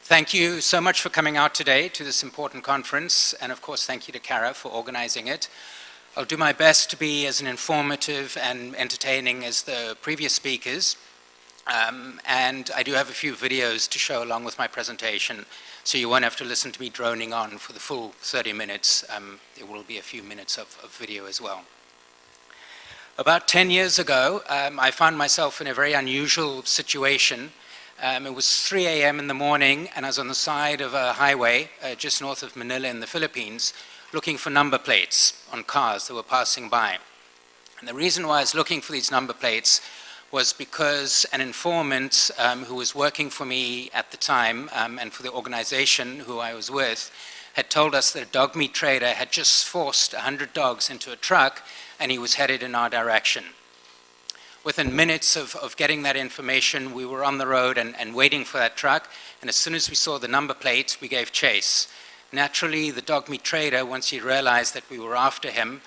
Thank you so much for coming out today to this important conference, and of course thank you to Cara for organizing it. I'll do my best to be as informative and entertaining as the previous speakers, and I do have a few videos to show along with my presentation, so you won't have to listen to me droning on for the full 30 minutes. There will be a few minutes of video as well. About 10 years ago, I found myself in a very unusual situation. It was 3 a.m. in the morning, and I was on the side of a highway just north of Manila in the Philippines, looking for number plates on cars that were passing by. And the reason why I was looking for these number plates was because an informant who was working for me at the time and for the organization who I was with had told us that a dog meat trader had just forced 100 dogs into a truck, and he was headed in our direction. Within minutes of getting that information, we were on the road and waiting for that truck, and as soon as we saw the number plate, we gave chase. Naturally, the dog meat trader, once he realized that we were after him,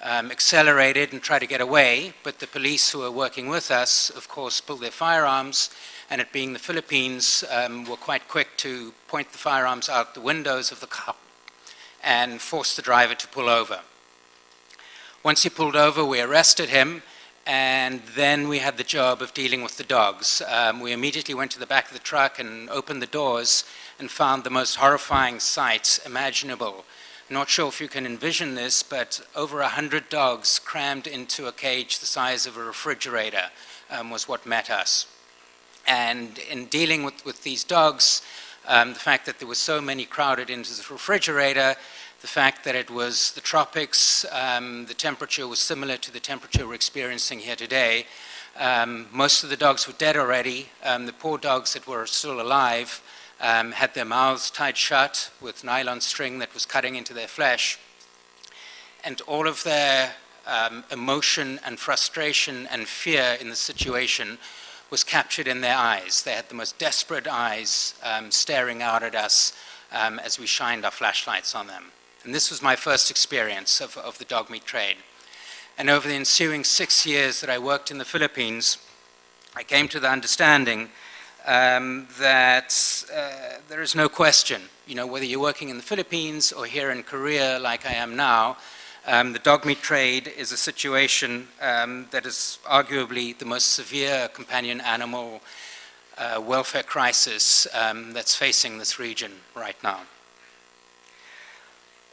accelerated and tried to get away, but the police who were working with us, of course, pulled their firearms, and it being the Philippines, were quite quick to point the firearms out the windows of the car and force the driver to pull over. Once he pulled over, we arrested him, and then we had the job of dealing with the dogs. We immediately went to the back of the truck and opened the doors and found the most horrifying sight imaginable. I'm not sure if you can envision this, but over 100 dogs crammed into a cage the size of a refrigerator was what met us. And in dealing with these dogs, the fact that there were so many crowded into the refrigerator, the fact that it was the tropics, the temperature was similar to the temperature we're experiencing here today. Most of the dogs were dead already. The poor dogs that were still alive had their mouths tied shut with nylon string that was cutting into their flesh. And all of their emotion and frustration and fear in the situation was captured in their eyes. They had the most desperate eyes staring out at us as we shined our flashlights on them. And this was my first experience of the dog meat trade. And over the ensuing 6 years that I worked in the Philippines, I came to the understanding that there is no question, whether you're working in the Philippines or here in Korea like I am now, the dog meat trade is a situation that is arguably the most severe companion animal welfare crisis that's facing this region right now.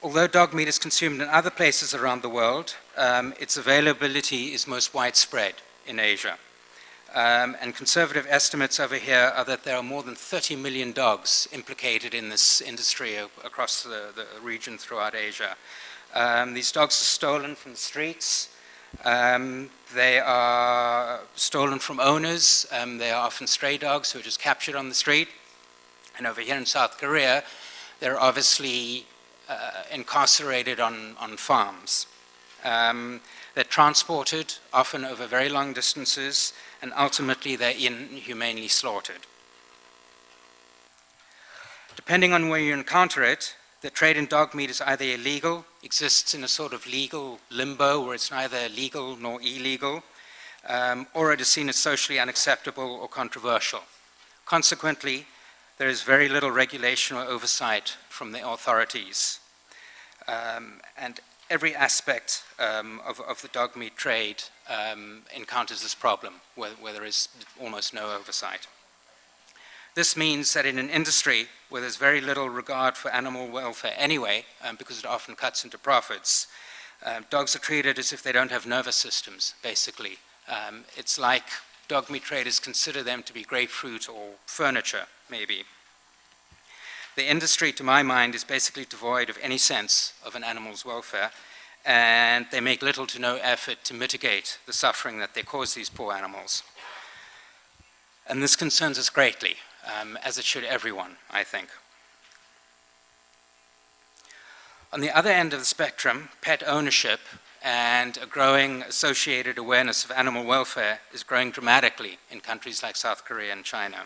Although dog meat is consumed in other places around the world, its availability is most widespread in Asia. And conservative estimates over here are that there are more than 30 million dogs implicated in this industry across the region throughout Asia. These dogs are stolen from the streets. They are stolen from owners. They are often stray dogs who are just captured on the street. And over here in South Korea, they're obviously incarcerated on farms. They're transported, often over very long distances, and ultimately they're inhumanely slaughtered. Depending on where you encounter it, the trade in dog meat is either illegal, exists in a sort of legal limbo where it's neither legal nor illegal, or it is seen as socially unacceptable or controversial. Consequently, there is very little regulation or oversight from the authorities. And every aspect of the dog meat trade encounters this problem, where there is almost no oversight. This means that in an industry where there's very little regard for animal welfare anyway, because it often cuts into profits, dogs are treated as if they don't have nervous systems, basically. It's like dog meat traders consider them to be grapefruit or furniture, maybe. The industry, to my mind, is basically devoid of any sense of an animal's welfare, and they make little to no effort to mitigate the suffering that they cause these poor animals. And this concerns us greatly, as it should everyone, I think. On the other end of the spectrum, pet ownership and a growing associated awareness of animal welfare is growing dramatically in countries like South Korea and China.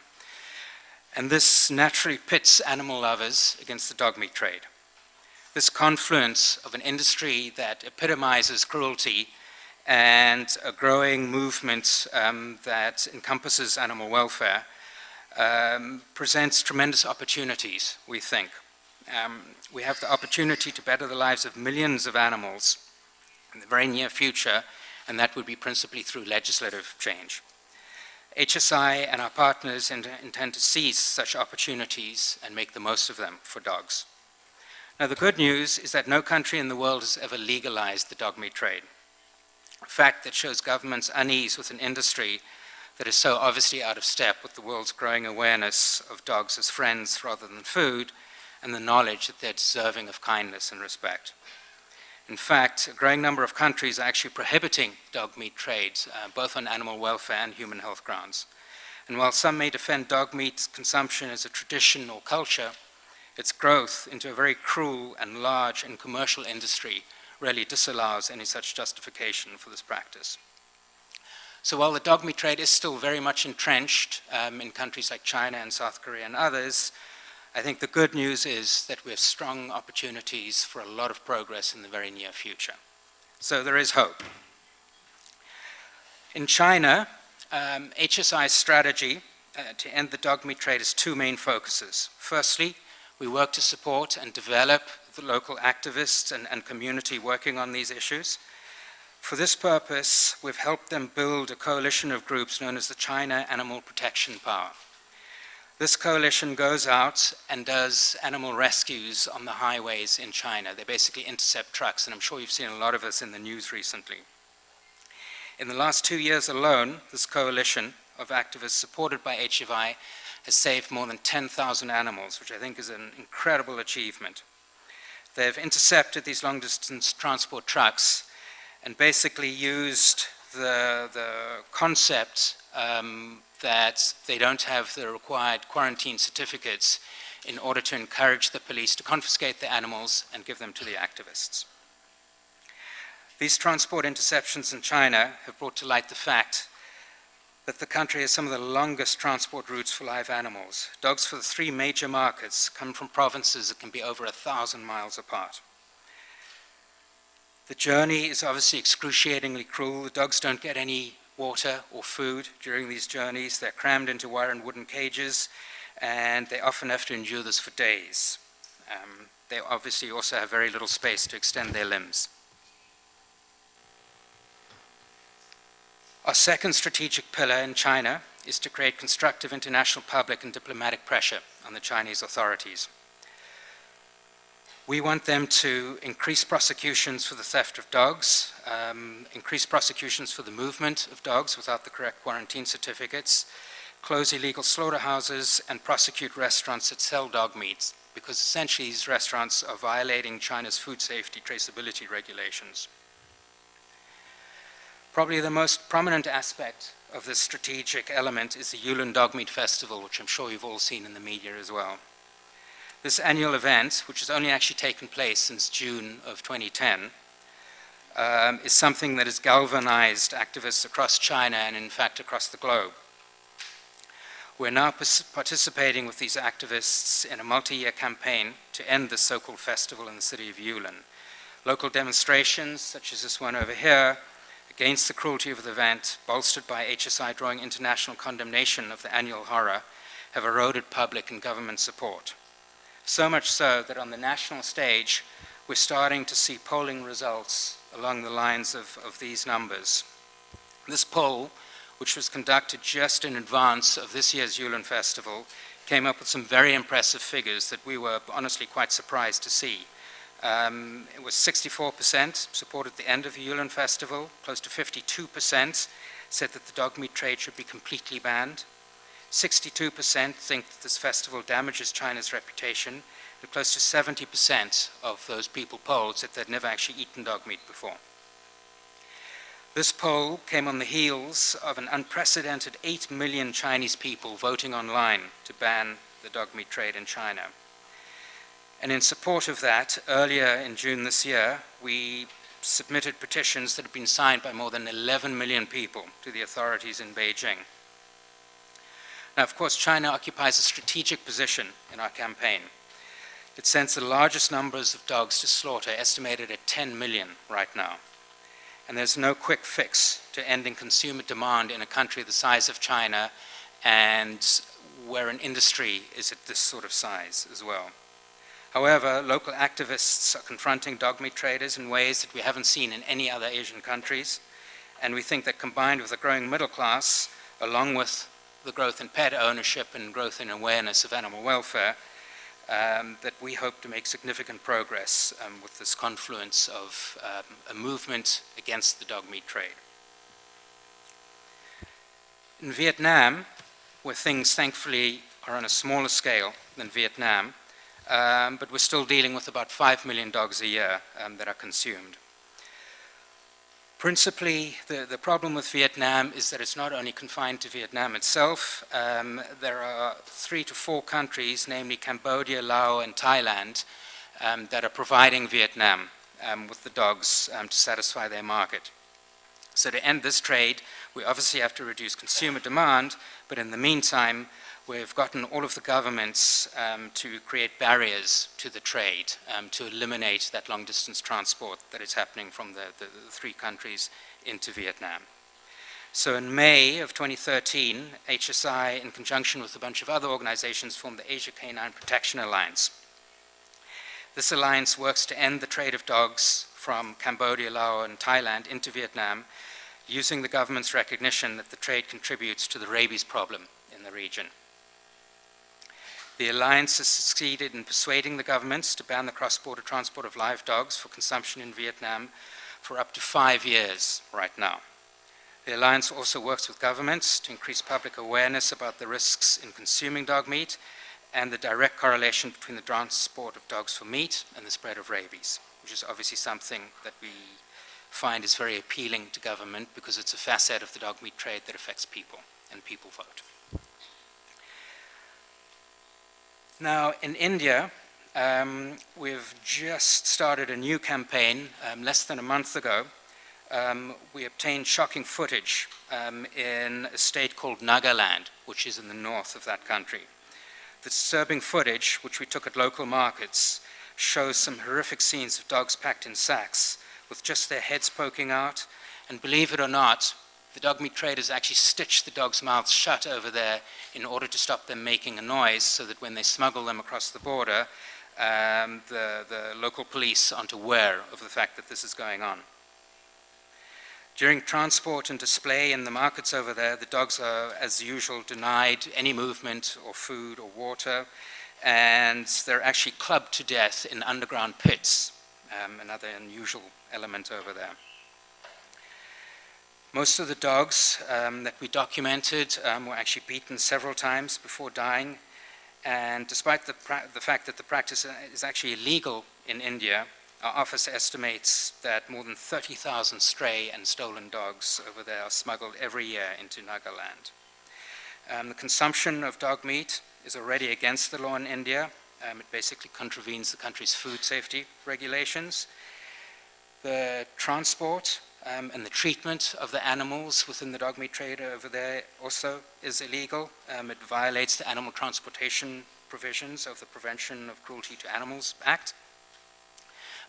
And this naturally pits animal lovers against the dog meat trade. This confluence of an industry that epitomizes cruelty and a growing movement that encompasses animal welfare presents tremendous opportunities, we think. We have the opportunity to better the lives of millions of animals in the very near future, and that would be principally through legislative change. HSI and our partners intend to seize such opportunities and make the most of them for dogs. Now, the good news is that no country in the world has ever legalized the dog meat trade, a fact that shows governments' unease with an industry that is so obviously out of step with the world's growing awareness of dogs as friends rather than food, and the knowledge that they're deserving of kindness and respect. In fact, a growing number of countries are actually prohibiting dog meat trades, both on animal welfare and human health grounds. And while some may defend dog meat consumption as a tradition or culture, its growth into a very cruel and large and commercial industry really disallows any such justification for this practice. So while the dog meat trade is still very much entrenched in countries like China and South Korea and others, I think the good news is that we have strong opportunities for a lot of progress in the very near future. So there is hope. In China, HSI's strategy to end the dog meat trade has two main focuses. Firstly, we work to support and develop the local activists and community working on these issues. For this purpose, we've helped them build a coalition of groups known as the China Animal Protection Power. This coalition goes out and does animal rescues on the highways in China. They basically intercept trucks, and I'm sure you've seen a lot of this in the news recently. In the last 2 years alone, this coalition of activists supported by HFI has saved more than 10,000 animals, which I think is an incredible achievement. They've intercepted these long-distance transport trucks and basically used the concept that they don't have the required quarantine certificates in order to encourage the police to confiscate the animals and give them to the activists. These transport interceptions in China have brought to light the fact that the country has some of the longest transport routes for live animals. Dogs for the 3 major markets come from provinces that can be over 1,000 miles apart. The journey is obviously excruciatingly cruel. The dogs don't get any water or food during these journeys. They're crammed into wire and wooden cages, and they often have to endure this for days. They obviously also have very little space to extend their limbs. Our second strategic pillar in China is to create constructive international public and diplomatic pressure on the Chinese authorities. We want them to increase prosecutions for the theft of dogs, increase prosecutions for the movement of dogs without the correct quarantine certificates, close illegal slaughterhouses, and prosecute restaurants that sell dog meat, because essentially these restaurants are violating China's food safety traceability regulations. Probably the most prominent aspect of this strategic element is the Yulin Dog Meat Festival, which I'm sure you've all seen in the media as well. This annual event, which has only actually taken place since June of 2010, is something that has galvanized activists across China and in fact across the globe. We're now participating with these activists in a multi-year campaign to end this so-called festival in the city of Yulin. Local demonstrations, such as this one over here, against the cruelty of the event, bolstered by HSI drawing international condemnation of the annual horror, have eroded public and government support. So much so that on the national stage, we're starting to see polling results along the lines of these numbers. This poll, which was conducted just in advance of this year's Yulin Festival, came up with some very impressive figures that we were honestly quite surprised to see. It was 64% supported the end of the Yulin Festival, close to 52% said that the dog meat trade should be completely banned. 62% think that this festival damages China's reputation, and close to 70% of those people polled said they'd never actually eaten dog meat before. This poll came on the heels of an unprecedented 8 million Chinese people voting online to ban the dog meat trade in China. And in support of that, earlier in June this year, we submitted petitions that have been signed by more than 11 million people to the authorities in Beijing. Now, of course, China occupies a strategic position in our campaign. It sends the largest numbers of dogs to slaughter, estimated at 10 million right now. And there's no quick fix to ending consumer demand in a country the size of China and where an industry is at this sort of size as well. However, local activists are confronting dog meat traders in ways that we haven't seen in any other Asian countries, and we think that combined with a growing middle class, along with the growth in pet ownership and growth in awareness of animal welfare, that we hope to make significant progress with this confluence of a movement against the dog meat trade. In Vietnam, where things thankfully are on a smaller scale than Vietnam, but we're still dealing with about 5 million dogs a year that are consumed. Principally, the problem with Vietnam is that it's not only confined to Vietnam itself. There are 3 to 4 countries, namely Cambodia, Laos, and Thailand, that are providing Vietnam with the dogs to satisfy their market. So to end this trade, we obviously have to reduce consumer demand, but in the meantime, we've gotten all of the governments to create barriers to the trade, to eliminate that long-distance transport that is happening from the 3 countries into Vietnam. So in May of 2013, HSI, in conjunction with a bunch of other organizations, formed the Asia Canine Protection Alliance. This alliance works to end the trade of dogs from Cambodia, Laos, and Thailand into Vietnam, using the government's recognition that the trade contributes to the rabies problem in the region. The alliance has succeeded in persuading the governments to ban the cross-border transport of live dogs for consumption in Vietnam for up to 5 years right now. The alliance also works with governments to increase public awareness about the risks in consuming dog meat and the direct correlation between the transport of dogs for meat and the spread of rabies, which is obviously something that we find is very appealing to government because it's a facet of the dog meat trade that affects people, and people vote. Now, in India, we've just started a new campaign less than a month ago. We obtained shocking footage in a state called Nagaland, which is in the north of that country. The disturbing footage, which we took at local markets, shows some horrific scenes of dogs packed in sacks with just their heads poking out. And believe it or not, the dog meat traders actually stitch the dogs' mouths shut over there in order to stop them making a noise, so that when they smuggle them across the border, the local police aren't aware of the fact that this is going on. During transport and display in the markets over there, the dogs are, as usual, denied any movement or food or water, and they're actually clubbed to death in underground pits, another unusual element over there. Most of the dogs that we documented were actually beaten several times before dying, and despite the fact that the practice is actually illegal in India, our office estimates that more than 30,000 stray and stolen dogs over there are smuggled every year into Nagaland. The consumption of dog meat is already against the law in India. It basically contravenes the country's food safety regulations. The transport and the treatment of the animals within the dog meat trade over there also is illegal. It violates the animal transportation provisions of the Prevention of Cruelty to Animals Act.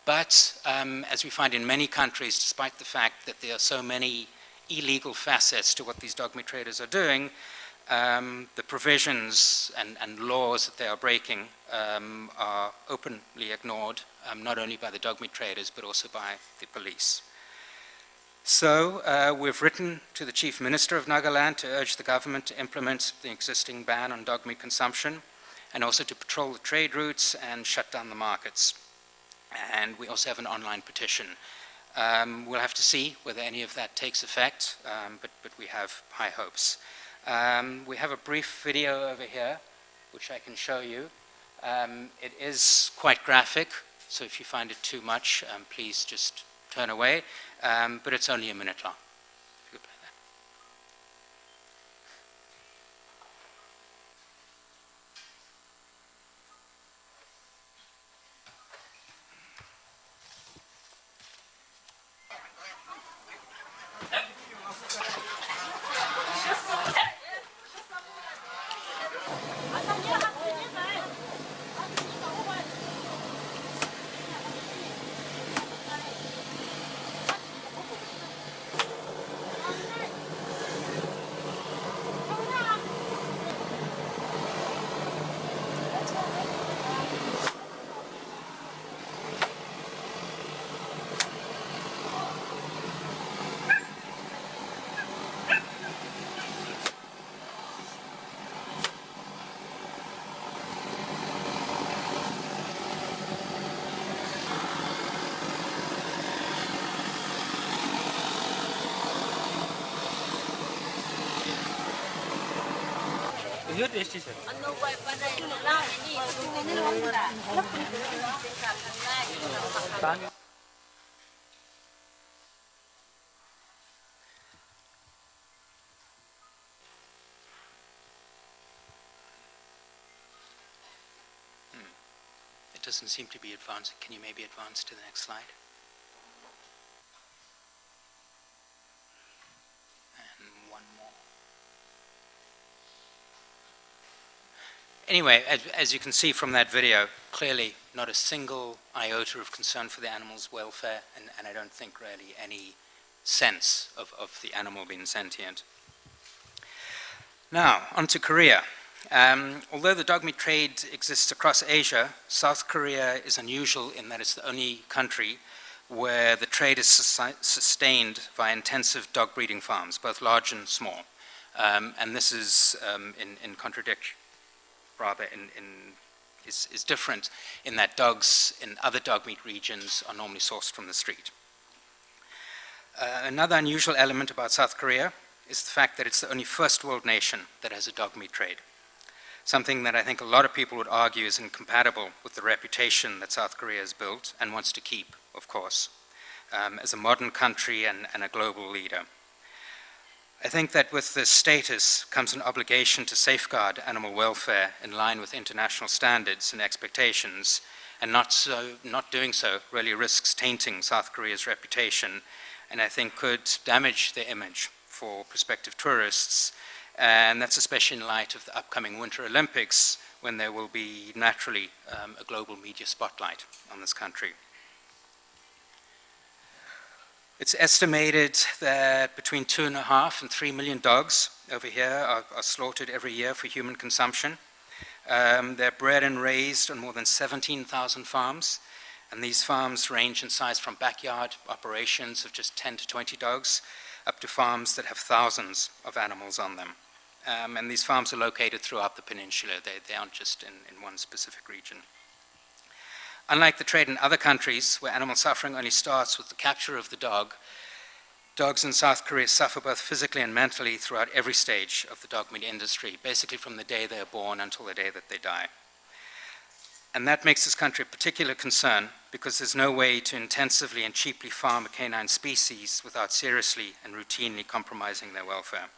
But as we find in many countries, despite the fact that there are so many illegal facets to what these dog meat traders are doing, the provisions and laws that they are breaking are openly ignored, not only by the dog meat traders, but also by the police. So we've written to the Chief Minister of Nagaland to urge the government to implement the existing ban on dog meat consumption, and also to patrol the trade routes and shut down the markets. And we also have an online petition. We'll have to see whether any of that takes effect, but we have high hopes. We have a brief video over here, which I can show you. It is quite graphic, so if you find it too much, please just turn away, but it's only a minute long. It doesn't seem to be advancing. Can you maybe advance to the next slide? And one more. Anyway, as you can see from that video, clearly not a single iota of concern for the animal's welfare, and I don't think really any sense of the animal being sentient. Now, on to Korea. Although the dog meat trade exists across Asia, South Korea is unusual in that it's the only country where the trade is sustained via intensive dog breeding farms, both large and small. And this is in contradiction, rather, is different in that dogs in other dog meat regions are normally sourced from the street. Another unusual element about South Korea is the fact that it's the only first world nation that has a dog meat trade. Something that I think a lot of people would argue is incompatible with the reputation that South Korea has built and wants to keep, of course, as a modern country and a global leader. I think that with this status comes an obligation to safeguard animal welfare in line with international standards and expectations, and not doing so really risks tainting South Korea's reputation, and I think could damage their image for prospective tourists. And that's especially in light of the upcoming Winter Olympics, when there will be naturally a global media spotlight on this country. It's estimated that between 2.5 and 3 million dogs over here are slaughtered every year for human consumption. They're bred and raised on more than 17,000 farms, and these farms range in size from backyard operations of just 10 to 20 dogs up to farms that have thousands of animals on them. And these farms are located throughout the peninsula. They aren't just in one specific region. Unlike the trade in other countries, where animal suffering only starts with the capture of the dog, dogs in South Korea suffer both physically and mentally throughout every stage of the dog meat industry, basically from the day they are born until the day that they die. And that makes this country a particular concern because there's no way to intensively and cheaply farm a canine species without seriously and routinely compromising their welfare.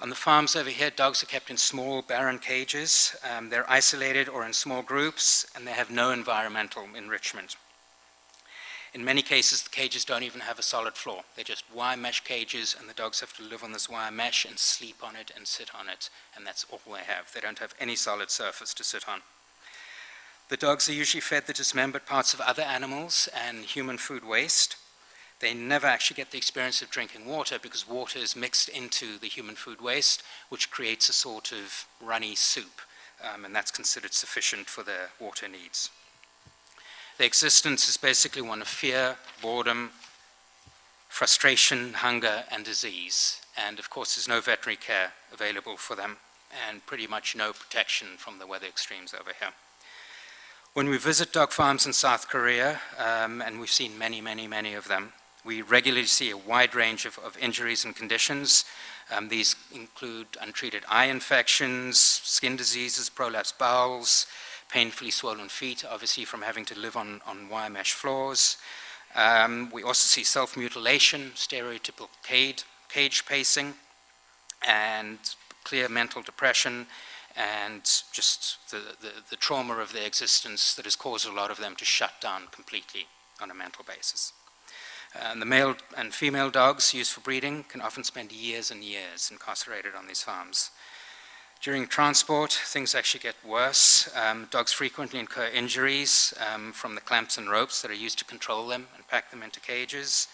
On the farms over here, dogs are kept in small, barren cages. They're isolated or in small groups, and they have no environmental enrichment. In many cases, the cages don't even have a solid floor. They're just wire mesh cages, and the dogs have to live on this wire mesh and sleep on it and sit on it, and that's all they have. They don't have any solid surface to sit on. The dogs are usually fed the dismembered parts of other animals and human food waste. They never actually get the experience of drinking water because water is mixed into the human food waste, which creates a sort of runny soup, and that's considered sufficient for their water needs. Their existence is basically one of fear, boredom, frustration, hunger, and disease. And of course, there's no veterinary care available for them, and pretty much no protection from the weather extremes over here. When we visit dog farms in South Korea, and we've seen many, many, many of them, we regularly see a wide range of injuries and conditions. These include untreated eye infections, skin diseases, prolapsed bowels, painfully swollen feet, obviously from having to live on wire mesh floors. We also see self-mutilation, stereotypical cage pacing, and clear mental depression, and just the trauma of their existence that has caused a lot of them to shut down completely on a mental basis. The male and female dogs used for breeding can often spend years and years incarcerated on these farms. During transport, things actually get worse. Dogs frequently incur injuries from the clamps and ropes that are used to control them and pack them into cages.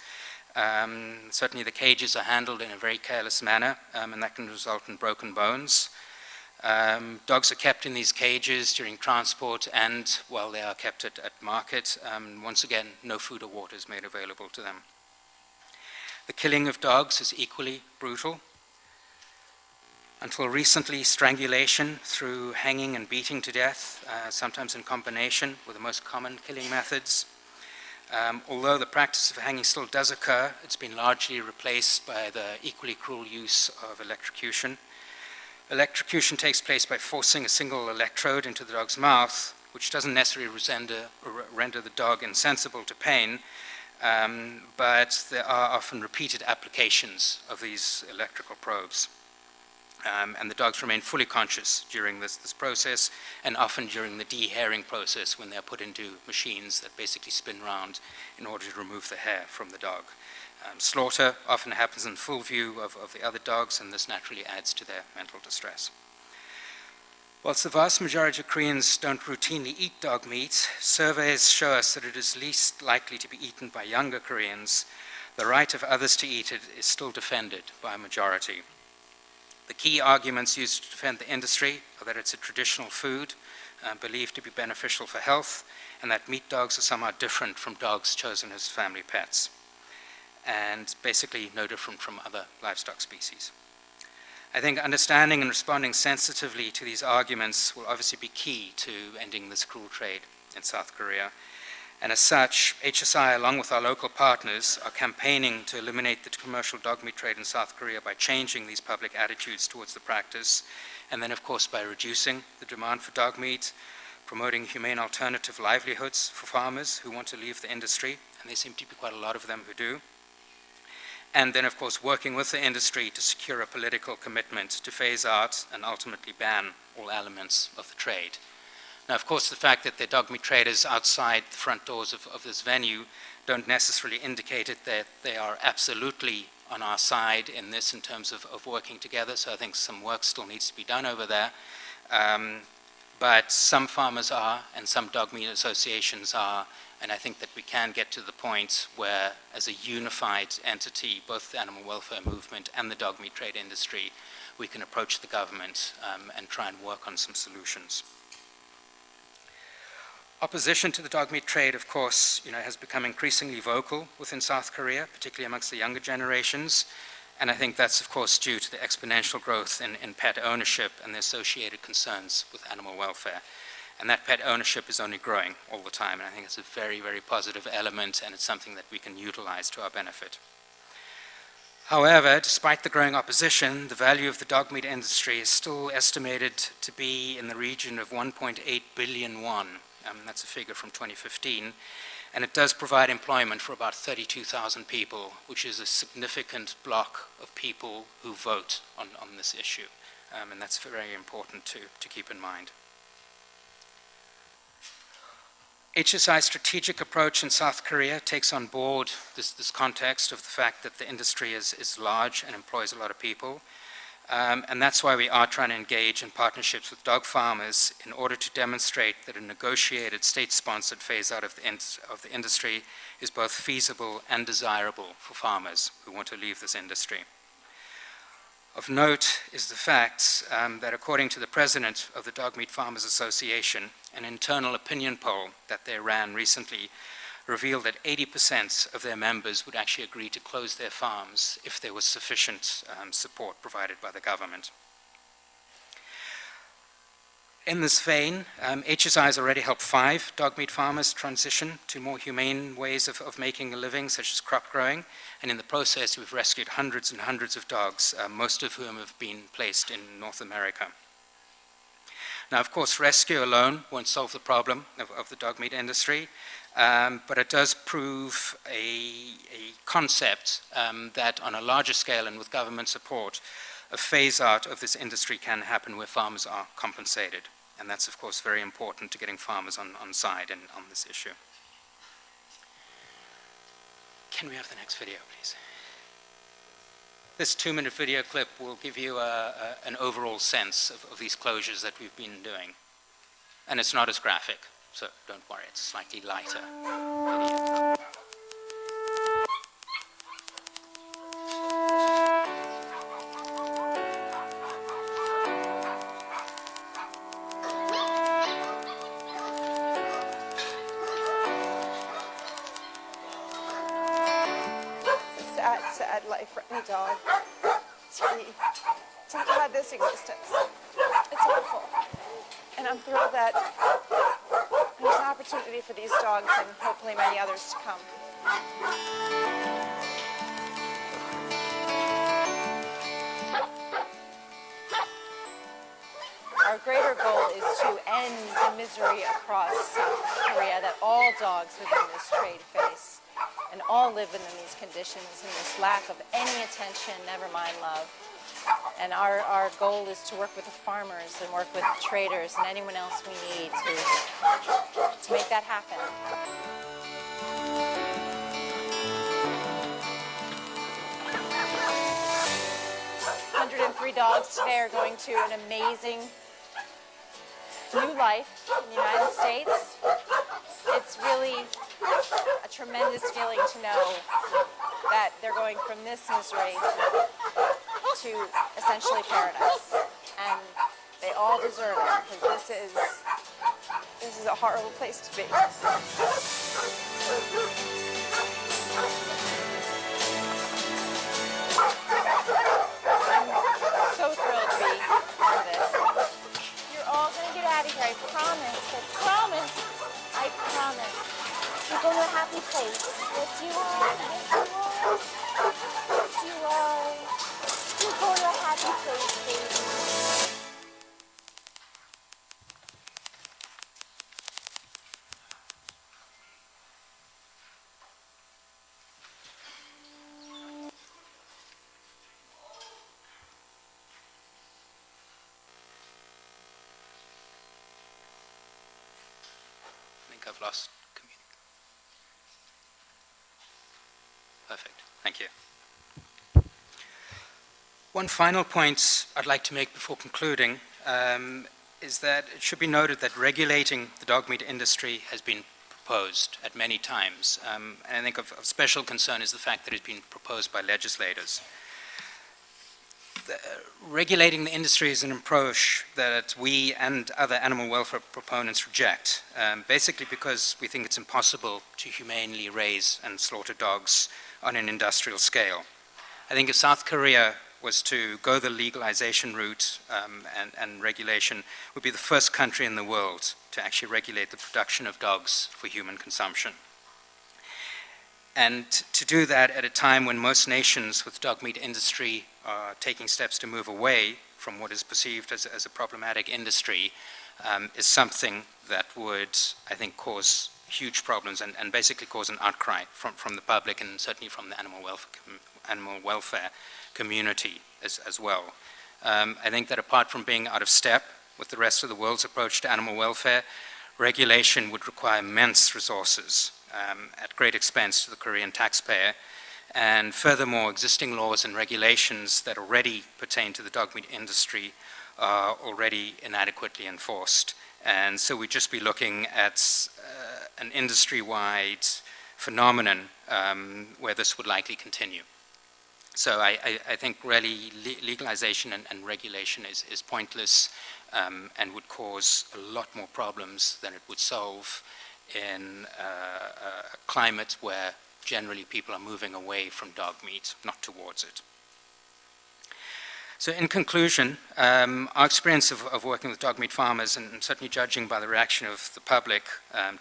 Certainly the cages are handled in a very careless manner, and that can result in broken bones. Dogs are kept in these cages during transport and while they are kept at market. Once again, no food or water is made available to them. The killing of dogs is equally brutal. Until recently, strangulation through hanging and beating to death, sometimes in combination with the most common killing methods. Although the practice of hanging still does occur, it's been largely replaced by the equally cruel use of electrocution. Electrocution takes place by forcing a single electrode into the dog's mouth, which doesn't necessarily render the dog insensible to pain, but there are often repeated applications of these electrical probes. And the dogs remain fully conscious during this process, and often during the dehairing process when they're put into machines that basically spin round in order to remove the hair from the dog. Slaughter often happens in full view of the other dogs, and this naturally adds to their mental distress. Whilst the vast majority of Koreans don't routinely eat dog meat, surveys show us that it is least likely to be eaten by younger Koreans. The right of others to eat it is still defended by a majority. The key arguments used to defend the industry are that it's a traditional food, believed to be beneficial for health, and that meat dogs are somehow different from dogs chosen as family pets, and basically no different from other livestock species. I think understanding and responding sensitively to these arguments will obviously be key to ending this cruel trade in South Korea. And as such, HSI, along with our local partners, are campaigning to eliminate the commercial dog meat trade in South Korea by changing these public attitudes towards the practice, and then of course by reducing the demand for dog meat, promoting humane alternative livelihoods for farmers who want to leave the industry, and there seem to be quite a lot of them who do. And then, of course, working with the industry to secure a political commitment to phase out and ultimately ban all elements of the trade. Now, of course, the fact that there are dog meat traders outside the front doors of this venue don't necessarily indicate it that they are absolutely on our side in this in terms of working together, so I think some work still needs to be done over there. But some farmers are, and some dog meat associations are, and I think that we can get to the point where, as a unified entity, both the animal welfare movement and the dog meat trade industry, we can approach the government and try and work on some solutions. Opposition to the dog meat trade, of course, has become increasingly vocal within South Korea, particularly amongst the younger generations. And I think that's, of course, due to the exponential growth in pet ownership and the associated concerns with animal welfare. And that pet ownership is only growing all the time, and I think it's a very, very positive element, and it's something that we can utilize to our benefit. However, despite the growing opposition, the value of the dog meat industry is still estimated to be in the region of 1.8 billion won. That's a figure from 2015. And it does provide employment for about 32,000 people, which is a significant block of people who vote on this issue. And that's very important to keep in mind. HSI's strategic approach in South Korea takes on board this context of the fact that the industry is large and employs a lot of people. And that's why we are trying to engage in partnerships with dog farmers in order to demonstrate that a negotiated state-sponsored phase-out of the industry is both feasible and desirable for farmers who want to leave this industry. Of note is the fact that according to the president of the Dog Meat Farmers Association, an internal opinion poll that they ran recently revealed that 80% of their members would actually agree to close their farms if there was sufficient support provided by the government. In this vein, HSI has already helped 5 dog meat farmers transition to more humane ways of making a living, such as crop growing, and in the process we've rescued hundreds and hundreds of dogs, most of whom have been placed in North America. Now, of course, rescue alone won't solve the problem of the dog meat industry, but it does prove a concept that on a larger scale and with government support, a phase-out of this industry can happen where farmers are compensated. And that's, of course, very important to getting farmers on side and on this issue. Can we have the next video, please? This 2-minute video clip will give you an overall sense of these closures that we've been doing. And it's not as graphic, so don't worry, it's a slightly lighter video. Sad life for any dog to have had this existence. It's awful. And I'm thrilled that there's an opportunity for these dogs and hopefully many others to come. greater goal is to end the misery across South Korea that all dogs within this trade face, and all live within these conditions and this lack of any attention, never mind love. And our goal is to work with the farmers and work with traders and anyone else we need to make that happen. 103 dogs today are going to an amazing new life in the United States. It's really a tremendous feeling to know that they're going from this misery to essentially paradise. And they all deserve it, because this is a horrible place to be. I'm so thrilled to be part of this. You're all going to get out of here, I promise. I promise. I promise. You're going to a happy place. Yes, you are. Yes, you are. Yes, you are. You're going to a happy place, baby. I've lost communication. Perfect. Thank you. One final point I'd like to make before concluding is that it should be noted that regulating the dog meat industry has been proposed at many times. And I think of special concern is the fact that it's been proposed by legislators. Regulating the industry is an approach that we and other animal welfare proponents reject, basically because we think it's impossible to humanely raise and slaughter dogs on an industrial scale. I think if South Korea was to go the legalization route and regulation, would be the first country in the world to actually regulate the production of dogs for human consumption. And to do that at a time when most nations with dog meat industry are taking steps to move away from what is perceived as a problematic industry is something that would, I think, cause huge problems and basically cause an outcry from the public and certainly from the animal welfare community as well. I think that apart from being out of step with the rest of the world's approach to animal welfare, regulation would require immense resources at great expense to the Korean taxpayer. And furthermore, existing laws and regulations that already pertain to the dog meat industry are already inadequately enforced. And so we'd just be looking at an industry-wide phenomenon where this would likely continue. So I think really legalization and regulation is pointless and would cause a lot more problems than it would solve in a climate where generally people are moving away from dog meat, not towards it. So in conclusion, our experience of working with dog meat farmers, and certainly judging by the reaction of the public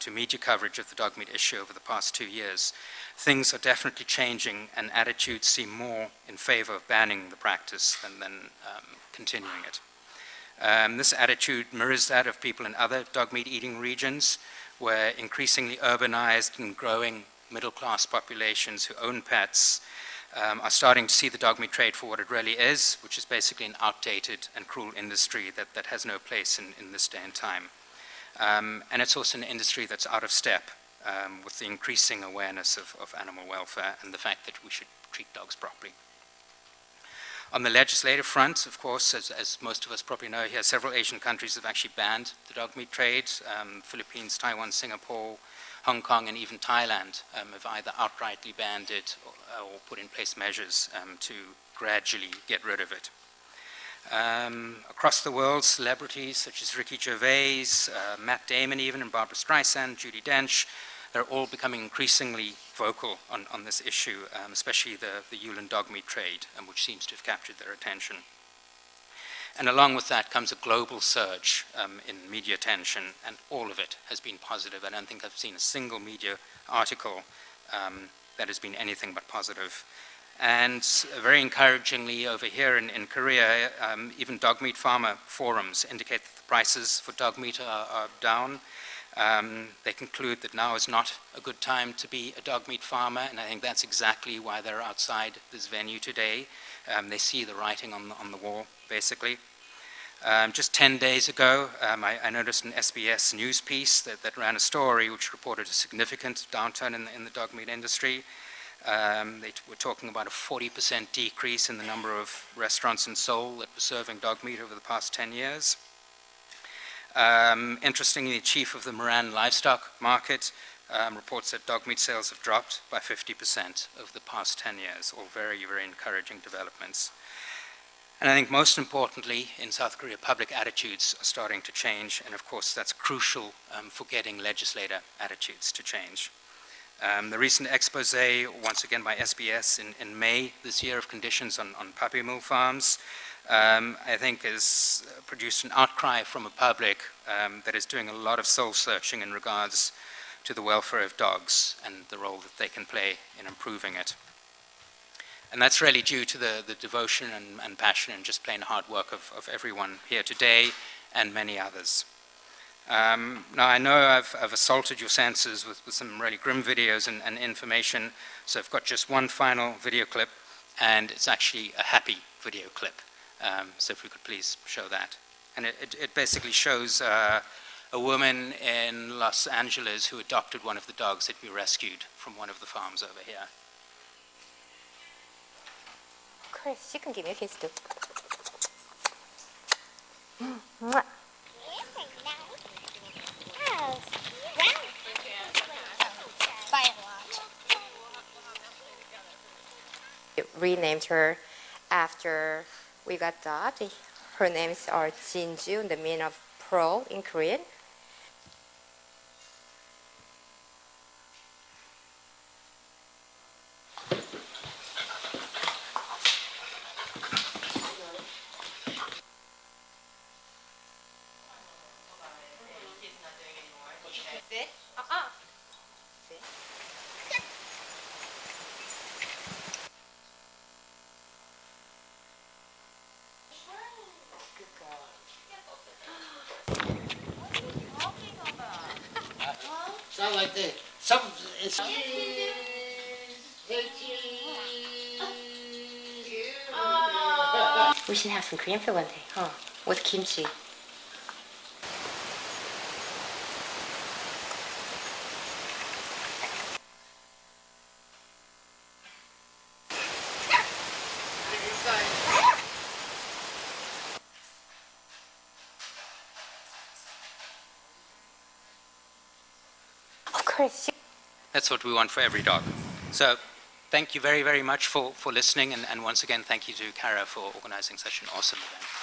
to media coverage of the dog meat issue over the past 2 years, things are definitely changing and attitudes seem more in favor of banning the practice than continuing it. This attitude mirrors that of people in other dog meat eating regions, where increasingly urbanized and growing middle-class populations who own pets are starting to see the dog meat trade for what it really is, which is basically an outdated and cruel industry that has no place in this day and time. And it's also an industry that's out of step with the increasing awareness of animal welfare and the fact that we should treat dogs properly. On the legislative front, of course, as most of us probably know here, several Asian countries have actually banned the dog meat trade. Philippines, Taiwan, Singapore, Hong Kong, and even Thailand have either outrightly banned it or put in place measures to gradually get rid of it. Across the world, celebrities such as Ricky Gervais, Matt Damon even, and Barbra Streisand, Judi Dench, they're all becoming increasingly vocal on this issue, especially the Yulin dog meat trade, which seems to have captured their attention. And along with that comes a global surge in media attention, and all of it has been positive. I don't think I've seen a single media article that has been anything but positive. And very encouragingly over here in Korea, even dog meat farmer forums indicate that the prices for dog meat are down. They conclude that now is not a good time to be a dog meat farmer, and I think that's exactly why they're outside this venue today. They see the writing on the wall, basically. Just 10 days ago, I noticed an SBS news piece that ran a story which reported a significant downturn in the dog meat industry. They were talking about a 40% decrease in the number of restaurants in Seoul that were serving dog meat over the past 10 years. Interestingly, the chief of the Moran livestock market reports that dog meat sales have dropped by 50% over the past 10 years, all very, very encouraging developments. And I think most importantly, in South Korea, public attitudes are starting to change, and of course that's crucial for getting legislator attitudes to change. The recent expose, once again by SBS in May this year, of conditions on puppy mill farms, I think has produced an outcry from a public that is doing a lot of soul searching in regards to the welfare of dogs and the role that they can play in improving it. And that's really due to the devotion and passion and just plain hard work of everyone here today and many others. Now I know I've assaulted your senses with some really grim videos and information, so I've got just one final video clip, and it's actually a happy video clip. So if we could please show that. And it basically shows a woman in Los Angeles who adopted one of the dogs that we rescued from one of the farms over here. Chris, you can give me a kiss too. Renamed her after we got that. Her names are Jinju, the meaning of pearl in Korean. Sound like the some. It's We should have some Korean food one day, huh? With kimchi. Of course. That's what we want for every dog. So thank you very, very much for listening, and once again, thank you to Kara for organizing such an awesome event.